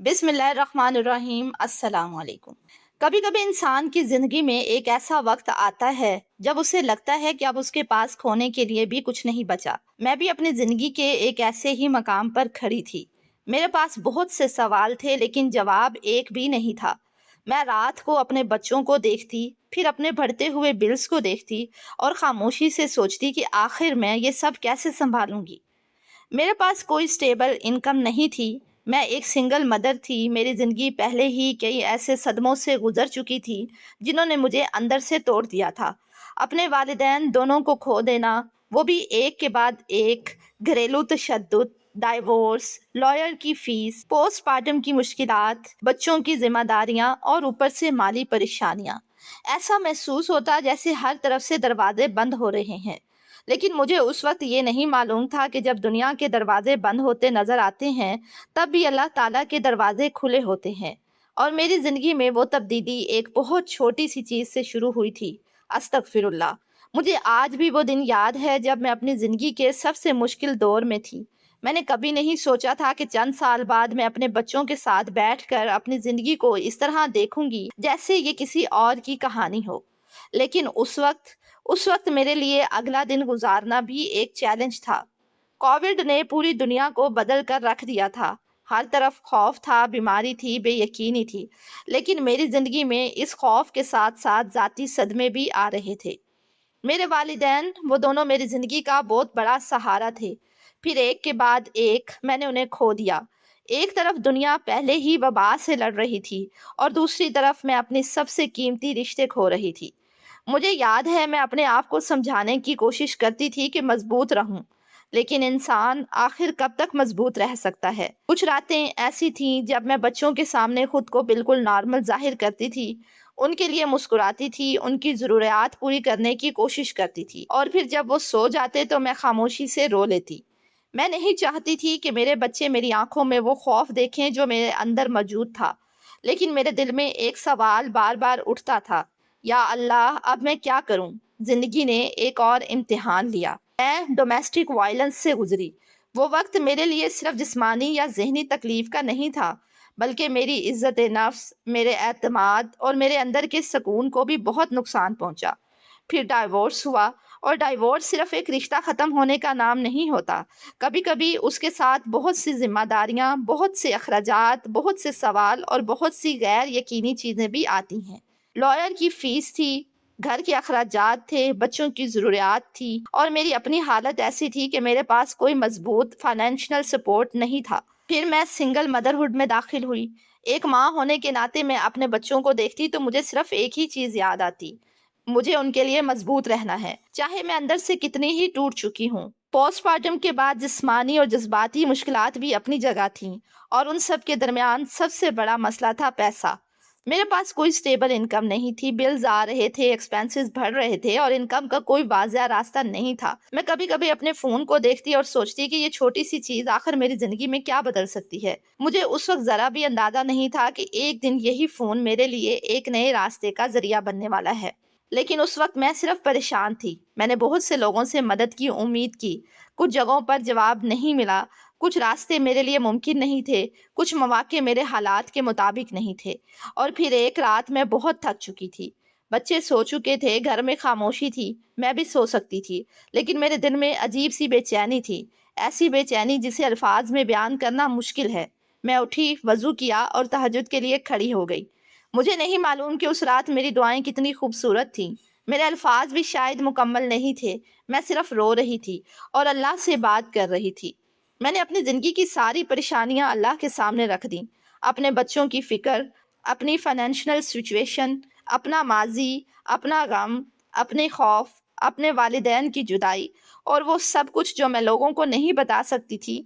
بسم اللہ الرحمن الرحیم۔ السلام علیکم۔ کبھی کبھی انسان کی زندگی میں ایک ایسا وقت آتا ہے جب اسے لگتا ہے کہ اب اس کے پاس کھونے کے لیے بھی کچھ نہیں بچا۔ میں بھی اپنی زندگی کے ایک ایسے ہی مقام پر کھڑی تھی۔ میرے پاس بہت سے سوال تھے لیکن جواب ایک بھی نہیں تھا۔ میں رات کو اپنے بچوں کو دیکھتی، پھر اپنے بڑھتے ہوئے بلز کو دیکھتی اور خاموشی سے سوچتی کہ آخر میں یہ سب کیسے سنبھالوں گی۔ میرے پاس کوئی سٹیبل انکم نہیں تھی۔ میں ایک سنگل مدر تھی۔ میری زندگی پہلے ہی کئی ایسے صدموں سے گزر چکی تھی جنہوں نے مجھے اندر سے توڑ دیا تھا۔ اپنے والدین دونوں کو کھو دینا، وہ بھی ایک کے بعد ایک، گھریلو تشدد، ڈائیورس، لائر کی فیس، پوسٹ پارٹم کی مشکلات، بچوں کی ذمہ داریاں اور اوپر سے مالی پریشانیاں۔ ایسا محسوس ہوتا جیسے ہر طرف سے دروازے بند ہو رہے ہیں۔ لیکن مجھے اس وقت یہ نہیں معلوم تھا کہ جب دنیا کے دروازے بند ہوتے نظر آتے ہیں تب بھی اللہ تعالیٰ کے دروازے کھلے ہوتے ہیں۔ اور میری زندگی میں وہ تبدیلی ایک بہت چھوٹی سی چیز سے شروع ہوئی تھی۔ استغفر اللہ۔ مجھے آج بھی وہ دن یاد ہے جب میں اپنی زندگی کے سب سے مشکل دور میں تھی۔ میں نے کبھی نہیں سوچا تھا کہ چند سال بعد میں اپنے بچوں کے ساتھ بیٹھ کر اپنی زندگی کو اس طرح دیکھوں گی جیسے یہ کسی اور کی کہانی ہو۔ لیکن اس وقت میرے لیے اگلا دن گزارنا بھی ایک چیلنج تھا۔ کووڈ نے پوری دنیا کو بدل کر رکھ دیا تھا۔ ہر طرف خوف تھا، بیماری تھی، بے یقینی تھی۔ لیکن میری زندگی میں اس خوف کے ساتھ ساتھ ذاتی صدمے بھی آ رہے تھے۔ میرے والدین، وہ دونوں میری زندگی کا بہت بڑا سہارا تھے۔ پھر ایک کے بعد ایک میں نے انہیں کھو دیا۔ ایک طرف دنیا پہلے ہی وبا سے لڑ رہی تھی اور دوسری طرف میں اپنی سب سے قیمتی رشتے کھو رہی تھی۔ مجھے یاد ہے میں اپنے آپ کو سمجھانے کی کوشش کرتی تھی کہ مضبوط رہوں، لیکن انسان آخر کب تک مضبوط رہ سکتا ہے؟ کچھ راتیں ایسی تھیں جب میں بچوں کے سامنے خود کو بالکل نارمل ظاہر کرتی تھی، ان کے لیے مسکراتی تھی، ان کی ضروریات پوری کرنے کی کوشش کرتی تھی، اور پھر جب وہ سو جاتے تو میں خاموشی سے رو لیتی۔ میں نہیں چاہتی تھی کہ میرے بچے میری آنکھوں میں وہ خوف دیکھیں جو میرے اندر موجود تھا، لیکن میرے دل میں ایک سوال بار بار اٹھتا تھا، یا اللہ اب میں کیا کروں؟ زندگی نے ایک اور امتحان لیا۔ میں ڈومیسٹک وائلنس سے گزری۔ وہ وقت میرے لیے صرف جسمانی یا ذہنی تکلیف کا نہیں تھا، بلکہ میری عزت نفس، میرے اعتماد اور میرے اندر کے سکون کو بھی بہت نقصان پہنچا۔ پھر ڈائیورس ہوا، اور ڈائیورس صرف ایک رشتہ ختم ہونے کا نام نہیں ہوتا۔ کبھی کبھی اس کے ساتھ بہت سی ذمہ داریاں، بہت سے اخراجات، بہت سے سوال اور بہت سی غیر یقینی چیزیں بھی آتی ہیں۔ لائر کی فیس تھی، گھر کے اخراجات تھے، بچوں کی ضروریات تھی، اور میری اپنی حالت ایسی تھی کہ میرے پاس کوئی مضبوط فائنینشیل سپورٹ نہیں تھا۔ پھر میں سنگل مدرہڈ میں داخل ہوئی۔ ایک ماں ہونے کے ناطے میں اپنے بچوں کو دیکھتی تو مجھے صرف ایک ہی چیز یاد آتی، مجھے ان کے لیے مضبوط رہنا ہے، چاہے میں اندر سے کتنی ہی ٹوٹ چکی ہوں۔ پوسٹ پارٹم کے بعد جسمانی اور جذباتی مشکلات بھی اپنی جگہ تھیں، اور ان سب کے درمیان سب سے بڑا مسئلہ تھا پیسہ۔ میرے پاس کوئی سٹیبل انکم نہیں تھی، بلز آ رہے تھے، ایکسپینسز بڑھ رہے تھے، اور انکم کا کوئی واضح راستہ نہیں تھا۔ میں کبھی کبھی اپنے فون کو دیکھتی اور سوچتی کہ یہ چھوٹی سی چیز آخر میری زندگی میں کیا بدل سکتی ہے۔ مجھے اس وقت ذرا بھی اندازہ نہیں تھا کہ ایک دن یہی فون میرے لیے ایک نئے راستے کا ذریعہ بننے والا ہے۔ لیکن اس وقت میں صرف پریشان تھی۔ میں نے بہت سے لوگوں سے مدد کی امید کی، کچھ جگہوں پر جواب نہیں ملا، کچھ راستے میرے لیے ممکن نہیں تھے، کچھ مواقع میرے حالات کے مطابق نہیں تھے، اور پھر ایک رات میں بہت تھک چکی تھی۔ بچے سو چکے تھے، گھر میں خاموشی تھی، میں بھی سو سکتی تھی، لیکن میرے دل میں عجیب سی بے چینی تھی، ایسی بے چینی جسے الفاظ میں بیان کرنا مشکل ہے۔ میں اٹھی، وضو کیا اور تہجد کے لیے کھڑی ہو گئی۔ مجھے نہیں معلوم کہ اس رات میری دعائیں کتنی خوبصورت تھیں، میرے الفاظ بھی شاید مکمل نہیں تھے، میں صرف رو رہی تھی اور اللہ سے بات کر رہی تھی۔ میں نے اپنی زندگی کی ساری پریشانیاں اللہ کے سامنے رکھ دیں، اپنے بچوں کی فکر، اپنی فائنینشیل سچویشن، اپنا ماضی، اپنا غم، اپنے خوف، اپنے والدین کی جدائی، اور وہ سب کچھ جو میں لوگوں کو نہیں بتا سکتی تھی۔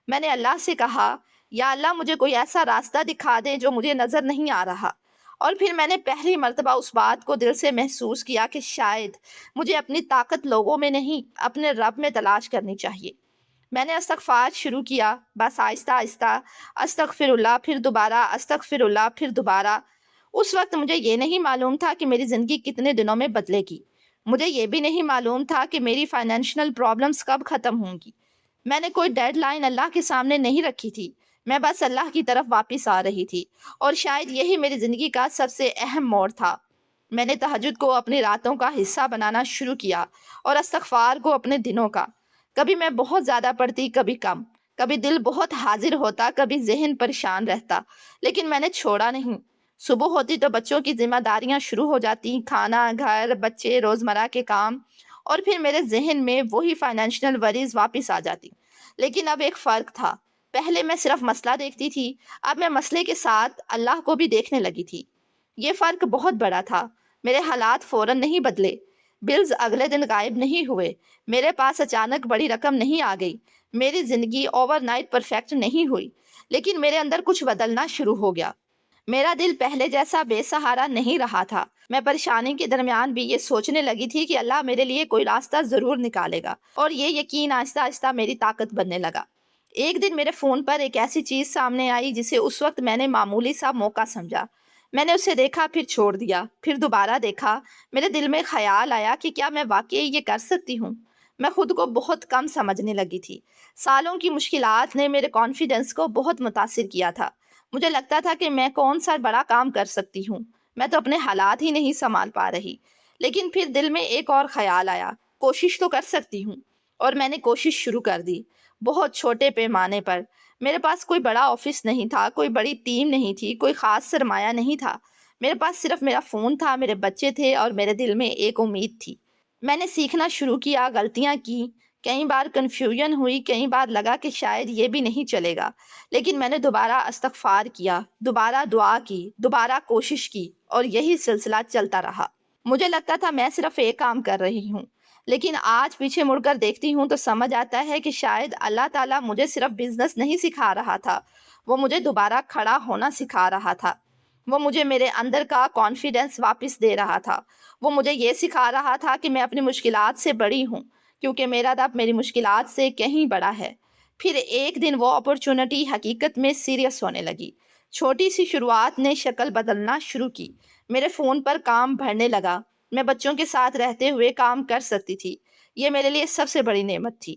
میں نے اللہ سے کہا، یا اللہ مجھے کوئی ایسا راستہ دکھا دے جو مجھے نظر نہیں آ رہا۔ اور پھر میں نے پہلی مرتبہ اس بات کو دل سے محسوس کیا کہ شاید مجھے اپنی طاقت لوگوں میں نہیں، اپنے رب میں تلاش کرنی چاہیے۔ میں نے استغفار شروع کیا، بس آہستہ آہستہ، استغفر اللہ، پھر دوبارہ استغفر اللہ، پھر دوبارہ۔ اس وقت مجھے یہ نہیں معلوم تھا کہ میری زندگی کتنے دنوں میں بدلے گی۔ مجھے یہ بھی نہیں معلوم تھا کہ میری فائنینشیل پرابلمز کب ختم ہوں گی۔ میں نے کوئی ڈیڈ لائن اللہ کے سامنے نہیں رکھی تھی۔ میں بس اللہ کی طرف واپس آ رہی تھی، اور شاید یہی میری زندگی کا سب سے اہم موڑ تھا۔ میں نے تہجد کو اپنی راتوں کا حصہ بنانا شروع کیا، اور استغفار کو اپنے دنوں کا۔ کبھی میں بہت زیادہ پڑھتی، کبھی کم، کبھی دل بہت حاضر ہوتا، کبھی ذہن پریشان رہتا، لیکن میں نے چھوڑا نہیں۔ صبح ہوتی تو بچوں کی ذمہ داریاں شروع ہو جاتی، کھانا، گھر، بچے، روزمرہ کے کام، اور پھر میرے ذہن میں وہی فائنینشیل وریز واپس آ جاتی۔ لیکن اب ایک فرق تھا، پہلے میں صرف مسئلہ دیکھتی تھی، اب میں مسئلے کے ساتھ اللہ کو بھی دیکھنے لگی تھی۔ یہ فرق بہت بڑا تھا۔ میرے حالات فوراً نہیں بدلے، بلز اگلے دن غائب نہیں ہوئے، میرے پاس اچانک بڑی رقم نہیں آ گئی، میری زندگی اوور نائٹ پرفیکٹ نہیں ہوئی، لیکن میرے اندر کچھ بدلنا شروع ہو گیا۔ میرا دل پہلے جیسا بے سہارا نہیں رہا تھا۔ میں پریشانی کے درمیان بھی یہ سوچنے لگی تھی کہ اللہ میرے لیے کوئی راستہ ضرور نکالے گا، اور یہ یقین آہستہ آہستہ میری طاقت بننے لگا۔ ایک دن میرے فون پر ایک ایسی چیز سامنے آئی جسے اس وقت میں نے معمولی سا موقع سمجھا۔ میں نے اسے دیکھا، پھر چھوڑ دیا، پھر دوبارہ دیکھا۔ میرے دل میں خیال آیا کہ کیا میں واقعی یہ کر سکتی ہوں؟ میں خود کو بہت کم سمجھنے لگی تھی۔ سالوں کی مشکلات نے میرے کانفیڈنس کو بہت متاثر کیا تھا۔ مجھے لگتا تھا کہ میں کون سا بڑا کام کر سکتی ہوں، میں تو اپنے حالات ہی نہیں سنبھال پا رہی۔ لیکن پھر دل میں ایک اور خیال آیا، کوشش تو کر سکتی ہوں۔ اور میں نے کوشش شروع کر دی، بہت چھوٹے پیمانے پر۔ میرے پاس کوئی بڑا آفس نہیں تھا، کوئی بڑی ٹیم نہیں تھی، کوئی خاص سرمایہ نہیں تھا۔ میرے پاس صرف میرا فون تھا، میرے بچے تھے، اور میرے دل میں ایک امید تھی۔ میں نے سیکھنا شروع کیا، غلطیاں کی، کئی بار کنفیوژن ہوئی، کئی بار لگا کہ شاید یہ بھی نہیں چلے گا، لیکن میں نے دوبارہ استغفار کیا، دوبارہ دعا کی، دوبارہ کوشش کی، اور یہی سلسلہ چلتا رہا۔ مجھے لگتا تھا میں صرف ایک کام کر رہی ہوں، لیکن آج پیچھے مڑ کر دیکھتی ہوں تو سمجھ آتا ہے کہ شاید اللہ تعالیٰ مجھے صرف بزنس نہیں سکھا رہا تھا، وہ مجھے دوبارہ کھڑا ہونا سکھا رہا تھا۔ وہ مجھے میرے اندر کا کانفیڈنس واپس دے رہا تھا۔ وہ مجھے یہ سکھا رہا تھا کہ میں اپنی مشکلات سے بڑی ہوں، کیونکہ میرا رب میری مشکلات سے کہیں بڑا ہے۔ پھر ایک دن وہ اپرچونٹی حقیقت میں سیریس ہونے لگی۔ چھوٹی سی شروعات نے شکل بدلنا شروع کی۔ میرے فون پر کام بڑھنے لگا، میں بچوں کے ساتھ رہتے ہوئے کام کر سکتی تھی۔ یہ میرے لیے سب سے بڑی نعمت تھی۔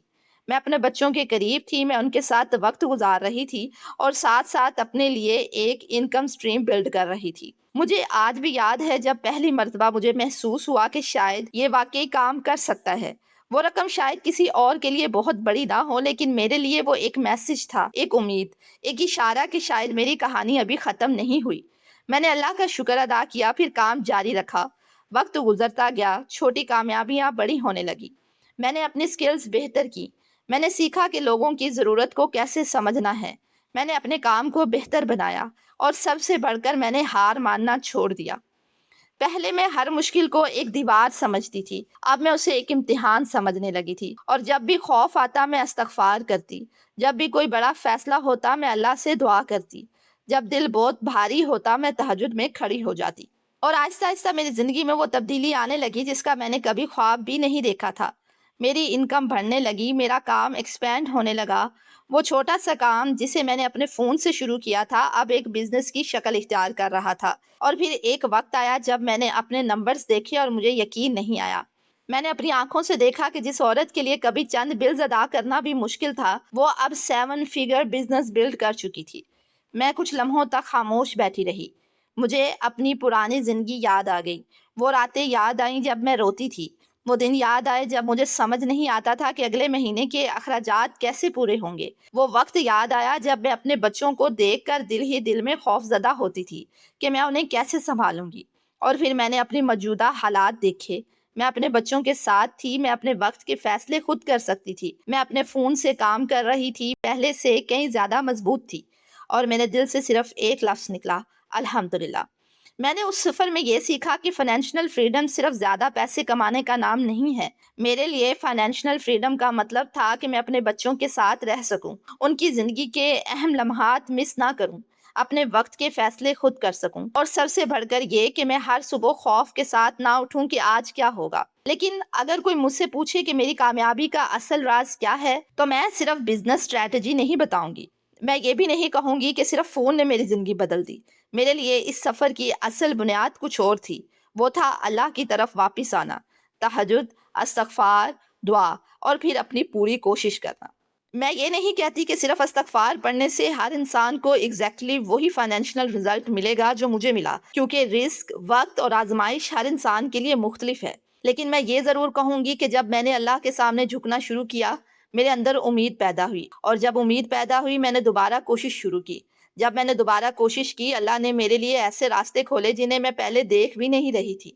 میں اپنے بچوں کے قریب تھی، میں ان کے ساتھ وقت گزار رہی تھی، اور ساتھ ساتھ اپنے لیے ایک انکم سٹریم بلڈ کر رہی تھی۔ مجھے آج بھی یاد ہے جب پہلی مرتبہ مجھے محسوس ہوا کہ شاید یہ واقعی کام کر سکتا ہے۔ وہ رقم شاید کسی اور کے لیے بہت بڑی نہ ہو، لیکن میرے لیے وہ ایک میسج تھا، ایک امید، ایک اشارہ کہ شاید میری کہانی ابھی ختم نہیں ہوئی۔ میں نے اللہ کا شکر ادا کیا، پھر کام جاری رکھا۔ وقت گزرتا گیا، چھوٹی کامیابیاں بڑی ہونے لگی۔ میں نے اپنی سکلز بہتر کی، میں نے سیکھا کہ لوگوں کی ضرورت کو کیسے سمجھنا ہے، میں نے اپنے کام کو بہتر بنایا، اور سب سے بڑھ کر میں نے ہار ماننا چھوڑ دیا۔ پہلے میں ہر مشکل کو ایک دیوار سمجھتی تھی، اب میں اسے ایک امتحان سمجھنے لگی تھی، اور جب بھی خوف آتا میں استغفار کرتی، جب بھی کوئی بڑا فیصلہ ہوتا میں اللہ سے دعا کرتی، جب دل بہت بھاری ہوتا میں تہجد میں کھڑی ہو جاتی۔ اور آہستہ آہستہ میری زندگی میں وہ تبدیلی آنے لگی جس کا میں نے کبھی خواب بھی نہیں دیکھا تھا۔ میری انکم بڑھنے لگی، میرا کام ایکسپینڈ ہونے لگا۔ وہ چھوٹا سا کام جسے میں نے اپنے فون سے شروع کیا تھا اب ایک بزنس کی شکل اختیار کر رہا تھا۔ اور پھر ایک وقت آیا جب میں نے اپنے نمبرز دیکھے اور مجھے یقین نہیں آیا۔ میں نے اپنی آنکھوں سے دیکھا کہ جس عورت کے لیے کبھی چند بلز ادا کرنا بھی مشکل تھا، وہ اب 7 فگر بزنس بلڈ کر چکی تھی۔ میں کچھ لمحوں تک خاموش بیٹھی رہی۔ مجھے اپنی پرانی زندگی یاد آ گئی، وہ راتیں یاد آئیں جب میں روتی تھی، وہ دن یاد آئے جب مجھے سمجھ نہیں آتا تھا کہ اگلے مہینے کے اخراجات کیسے پورے ہوں گے، وہ وقت یاد آیا جب میں اپنے بچوں کو دیکھ کر دل ہی دل میں خوف زدہ ہوتی تھی کہ میں انہیں کیسے سنبھالوں گی۔ اور پھر میں نے اپنی موجودہ حالات دیکھے، میں اپنے بچوں کے ساتھ تھی، میں اپنے وقت کے فیصلے خود کر سکتی تھی، میں اپنے فون سے کام کر رہی تھی، پہلے سے کہیں زیادہ مضبوط تھی، اور میرے دل سے صرف ایک لفظ نکلا، الحمدللہ۔ میں نے اس سفر میں یہ سیکھا کہ فائنینشیل فریڈم صرف زیادہ پیسے کمانے کا نام نہیں ہے۔ میرے لیے فائنینشیل فریڈم کا مطلب تھا کہ میں اپنے بچوں کے ساتھ رہ سکوں، ان کی زندگی کے اہم لمحات مس نہ کروں، اپنے وقت کے فیصلے خود کر سکوں، اور سب سے بڑھ کر یہ کہ میں ہر صبح خوف کے ساتھ نہ اٹھوں کہ آج کیا ہوگا۔ لیکن اگر کوئی مجھ سے پوچھے کہ میری کامیابی کا اصل راز کیا ہے، تو میں صرف بزنس اسٹریٹجی نہیں بتاؤں گی، میں یہ بھی نہیں کہوں گی کہ صرف فون نے میری زندگی بدل دی۔ میرے لیے اس سفر کی اصل بنیاد کچھ اور تھی، وہ تھا اللہ کی طرف واپس آنا، تہجد، استغفار، دعا، اور پھر اپنی پوری کوشش کرنا۔ میں یہ نہیں کہتی کہ صرف استغفار پڑھنے سے ہر انسان کو ایگزیکٹلی وہی فائنینشیل رزلٹ ملے گا جو مجھے ملا، کیونکہ رزق، وقت اور آزمائش ہر انسان کے لیے مختلف ہے۔ لیکن میں یہ ضرور کہوں گی کہ جب میں نے اللہ کے سامنے جھکنا شروع کیا، میرے اندر امید پیدا ہوئی، اور جب امید پیدا ہوئی میں نے دوبارہ کوشش شروع کی۔ جب میں نے دوبارہ کوشش کی، اللہ نے میرے لیے ایسے راستے کھولے جنہیں میں پہلے دیکھ بھی نہیں رہی تھی۔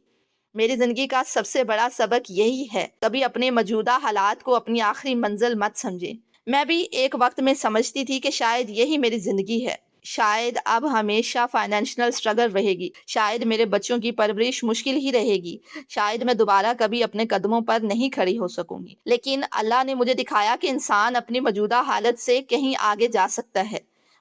میری زندگی کا سب سے بڑا سبق یہی ہے، کبھی اپنے موجودہ حالات کو اپنی آخری منزل مت سمجھیں۔ میں بھی ایک وقت میں سمجھتی تھی کہ شاید یہی میری زندگی ہے، شاید اب ہمیشہ فائنینشیل اسٹرگل رہے گی، شاید میرے بچوں کی پرورش مشکل ہی رہے گی، شاید میں دوبارہ کبھی اپنے قدموں پر نہیں کھڑی ہو سکوں گی۔ لیکن اللہ نے مجھے دکھایا کہ انسان اپنی موجودہ حالت سے کہیں آگے جا سکتا ہے،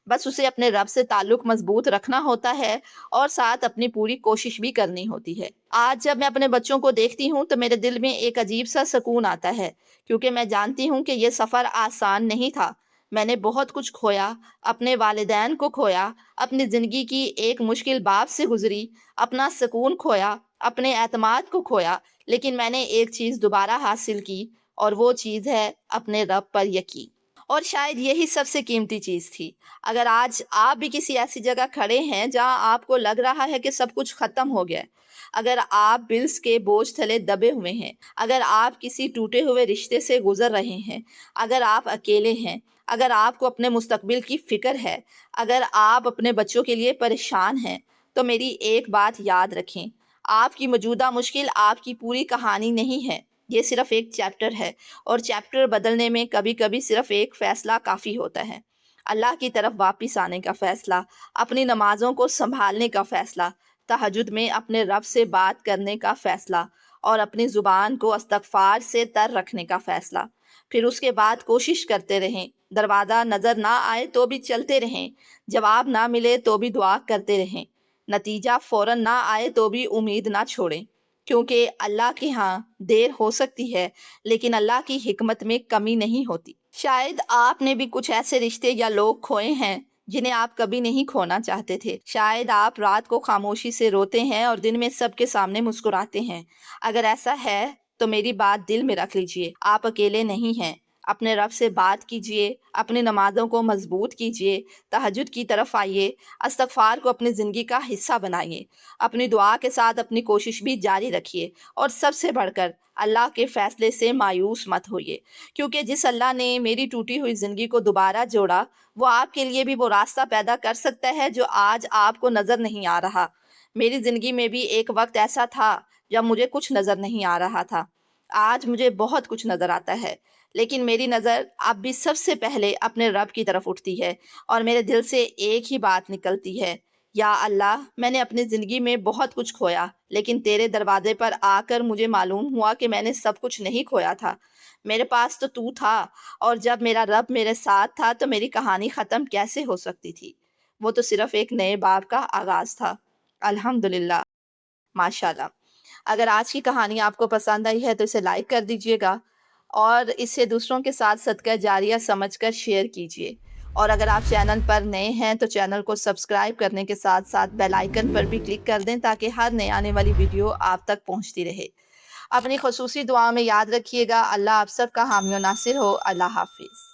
بس اسے اپنے رب سے تعلق مضبوط رکھنا ہوتا ہے اور ساتھ اپنی پوری کوشش بھی کرنی ہوتی ہے۔ آج جب میں اپنے بچوں کو دیکھتی ہوں تو میرے دل میں ایک عجیب سا سکون آتا ہے، کیونکہ میں جانتی ہوں کہ یہ سفر آسان نہیں تھا۔ میں نے بہت کچھ کھویا، اپنے والدین کو کھویا، اپنی زندگی کی ایک مشکل باب سے گزری، اپنا سکون کھویا، اپنے اعتماد کو کھویا، لیکن میں نے ایک چیز دوبارہ حاصل کی، اور وہ چیز ہے اپنے رب پر یقین۔ اور شاید یہی سب سے قیمتی چیز تھی۔ اگر آج آپ بھی کسی ایسی جگہ کھڑے ہیں جہاں آپ کو لگ رہا ہے کہ سب کچھ ختم ہو گیا ہے، اگر آپ بلز کے بوجھ تلے دبے ہوئے ہیں، اگر آپ کسی ٹوٹے ہوئے رشتے سے گزر رہے ہیں، اگر آپ اکیلے ہیں، اگر آپ کو اپنے مستقبل کی فکر ہے، اگر آپ اپنے بچوں کے لیے پریشان ہیں، تو میری ایک بات یاد رکھیں، آپ کی موجودہ مشکل آپ کی پوری کہانی نہیں ہے، یہ صرف ایک چیپٹر ہے، اور چیپٹر بدلنے میں کبھی کبھی صرف ایک فیصلہ کافی ہوتا ہے۔ اللہ کی طرف واپس آنے کا فیصلہ، اپنی نمازوں کو سنبھالنے کا فیصلہ، تہجد میں اپنے رب سے بات کرنے کا فیصلہ، اور اپنی زبان کو استغفار سے تر رکھنے کا فیصلہ۔ پھر اس کے بعد کوشش کرتے رہیں، دروازہ نظر نہ آئے تو بھی چلتے رہیں، جواب نہ ملے تو بھی دعا کرتے رہیں، نتیجہ فوراً نہ آئے تو بھی امید نہ چھوڑیں، کیونکہ اللہ کے ہاں دیر ہو سکتی ہے، لیکن اللہ کی حکمت میں کمی نہیں ہوتی۔ شاید آپ نے بھی کچھ ایسے رشتے یا لوگ کھوئے ہیں جنہیں آپ کبھی نہیں کھونا چاہتے تھے۔ شاید آپ رات کو خاموشی سے روتے ہیں اور دن میں سب کے سامنے مسکراتے ہیں۔ اگر ایسا ہے تو میری بات دل میں رکھ لیجئے، آپ اکیلے نہیں ہیں۔ اپنے رب سے بات کیجئے، اپنی نمازوں کو مضبوط کیجئے، تہجد کی طرف آئیے، استغفار کو اپنی زندگی کا حصہ بنائیے، اپنی دعا کے ساتھ اپنی کوشش بھی جاری رکھیے، اور سب سے بڑھ کر اللہ کے فیصلے سے مایوس مت ہوئیے، کیونکہ جس اللہ نے میری ٹوٹی ہوئی زندگی کو دوبارہ جوڑا، وہ آپ کے لیے بھی وہ راستہ پیدا کر سکتا ہے جو آج آپ کو نظر نہیں آ رہا۔ میری زندگی میں بھی ایک وقت ایسا تھا جب مجھے کچھ نظر نہیں آ رہا تھا۔ آج مجھے بہت کچھ نظر آتا ہے، لیکن میری نظر اب بھی سب سے پہلے اپنے رب کی طرف اٹھتی ہے، اور میرے دل سے ایک ہی بات نکلتی ہے، یا اللہ، میں نے اپنی زندگی میں بہت کچھ کھویا، لیکن تیرے دروازے پر آ کر مجھے معلوم ہوا کہ میں نے سب کچھ نہیں کھویا تھا۔ میرے پاس تو تھا، اور جب میرا رب میرے ساتھ تھا تو میری کہانی ختم کیسے ہو سکتی تھی؟ وہ تو صرف ایک نئے باب کا آغاز تھا۔ الحمدللہ، ماشاءاللہ۔ اگر آج کی کہانی آپ کو پسند آئی ہے تو اسے لائک کر دیجئے گا، اور اسے دوسروں کے ساتھ صدقہ جاریہ سمجھ کر شیئر کیجئے، اور اگر آپ چینل پر نئے ہیں تو چینل کو سبسکرائب کرنے کے ساتھ ساتھ بیل آئیکن پر بھی کلک کر دیں تاکہ ہر نئے آنے والی ویڈیو آپ تک پہنچتی رہے۔ اپنی خصوصی دعا میں یاد رکھیے گا۔ اللہ آپ سب کا حامی و ناصر ہو۔ اللہ حافظ۔